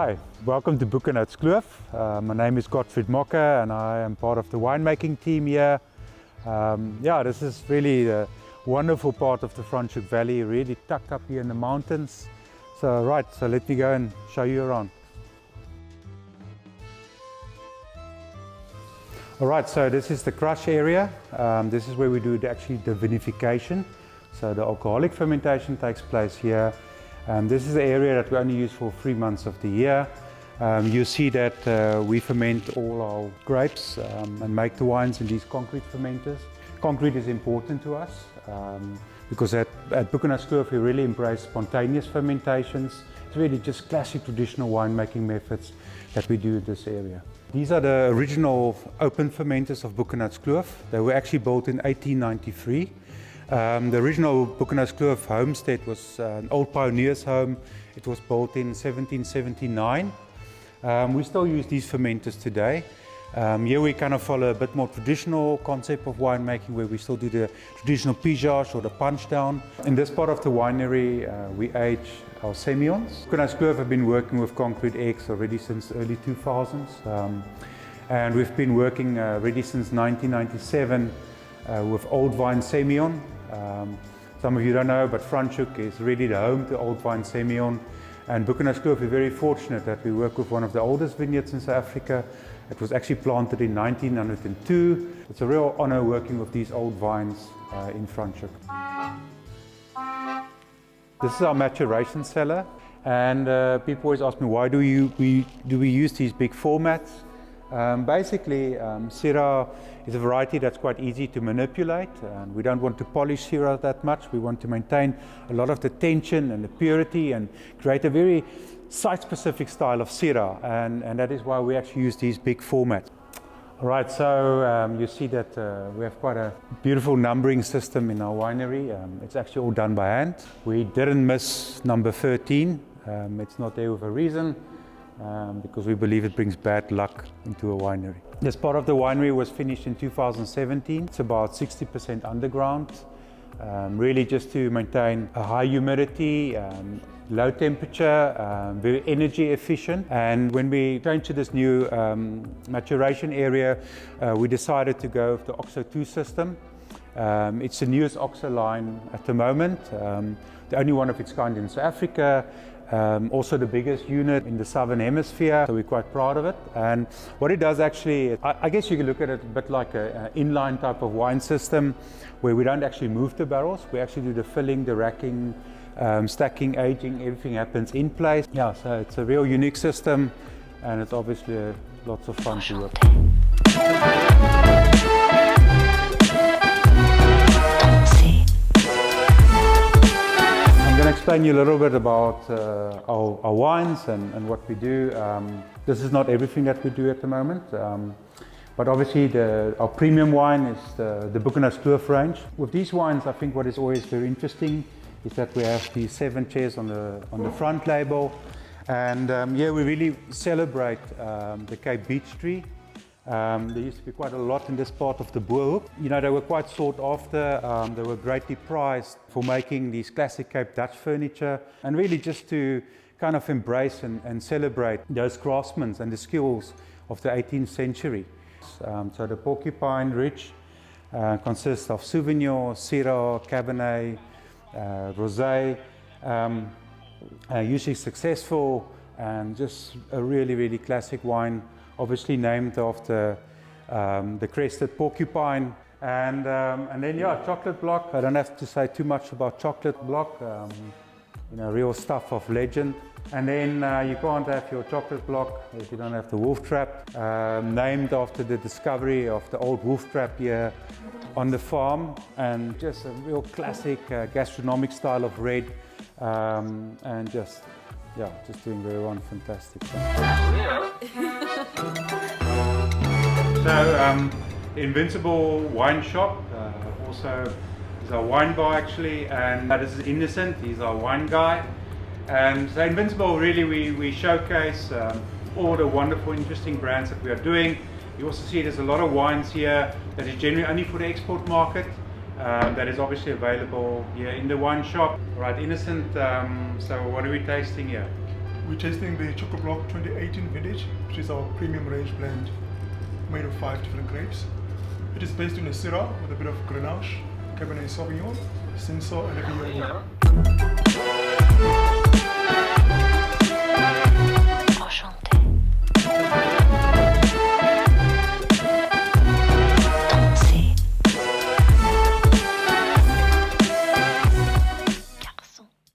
Hi, welcome to Boekenhoutskloof. My name is Gotfried Mocke and I am part of the winemaking team here. This is really a wonderful part of the Franschhoek Valley, really tucked up here in the mountains. So let me go and show you around. Alright, so this is the crush area. This is where we do the vinification. So the alcoholic fermentation takes place here. This is the area that we only use for 3 months of the year. You see that we ferment all our grapes and make the wines in these concrete fermenters. Concrete is important to us because at Boekenhoutskloof we really embrace spontaneous fermentations. It's really just classic traditional winemaking methods that we do in this area. These are the original open fermenters of Boekenhoutskloof. They were actually built in 1893. The original Boekenhoutskloof homestead was an old pioneer's home. It was built in 1779. We still use these fermenters today. Here we kind of follow a bit more traditional concept of winemaking where we still do the traditional pigeage or the punch down. In this part of the winery we age our Semillons. Boekenhoutskloof have been working with concrete eggs already since the early 2000s. And we've been working already since 1997 with old vine Semillon. Some of you don't know, but Franschhoek is really the home to old vine Semillon. And Boekenhoutskloof is very fortunate that we work with one of the oldest vineyards in South Africa. It was actually planted in 1902. It's a real honor working with these old vines in Franschhoek. This is our maturation cellar, and people always ask me why do we use these big formats. Basically, Syrah is a variety that's quite easy to manipulate, and we don't want to polish Syrah that much. We want to maintain a lot of the tension and the purity and create a very site-specific style of Syrah, and that is why we actually use these big formats. Alright, so you see that we have quite a beautiful numbering system in our winery. It's actually all done by hand. We didn't miss number 13. It's not there with a reason. Because we believe it brings bad luck into a winery. This part of the winery was finished in 2017. It's about 60% underground, really just to maintain a high humidity, low temperature, very energy efficient. And when we changed to this new maturation area, we decided to go with the OXO 2 system. It's the newest OXO line at the moment, the only one of its kind in South Africa. Also the biggest unit in the Southern Hemisphere, so we're quite proud of it. And what it does actually, I guess you can look at it a bit like an inline type of wine system where we don't actually move the barrels, we actually do the filling, the racking, stacking, aging, everything happens in place. Yeah, so it's a real unique system and it's obviously lots of fun to work. I'm going to explain you a little bit about our wines and what we do. This is not everything that we do at the moment, but obviously our premium wine is the Boekenhoutskloof range. With these wines, I think what is always very interesting is that we have these 7 chairs on the front label, and here we really celebrate the Cape Beech tree. There used to be quite a lot in this part of the Boerhoek. You know, they were quite sought after, they were greatly prized for making these classic Cape Dutch furniture and really just to kind of embrace and celebrate those craftsmen and the skills of the 18th century. So the Porcupine Ridge consists of Sauvignon, Syrah, Cabernet, Rosé, usually successful and just a really, really classic wine. Obviously named after the crested porcupine, and then chocolate block. I don't have to say too much about chocolate block. You know, real stuff of legend. And then you can't have your chocolate block if you don't have the Wolftrap, named after the discovery of the old Wolftrap here on the farm, and just a real classic gastronomic style of red, and just doing very well, fantastic. So the Invincible Wine Shop also is our wine bar actually, and this is Innocent, he's our wine guy. And so Invincible, really we showcase all the wonderful interesting brands that we are doing. You also see there's a lot of wines here that is generally only for the export market. That is obviously available here in the wine shop. All right, Innocent, so what are we tasting here? We're tasting the Choco Block 2018 vintage, which is our premium range blend made of 5 different grapes. It is based on a Syrah with a bit of Grenache, Cabernet Sauvignon, Cinsault and a Viognier.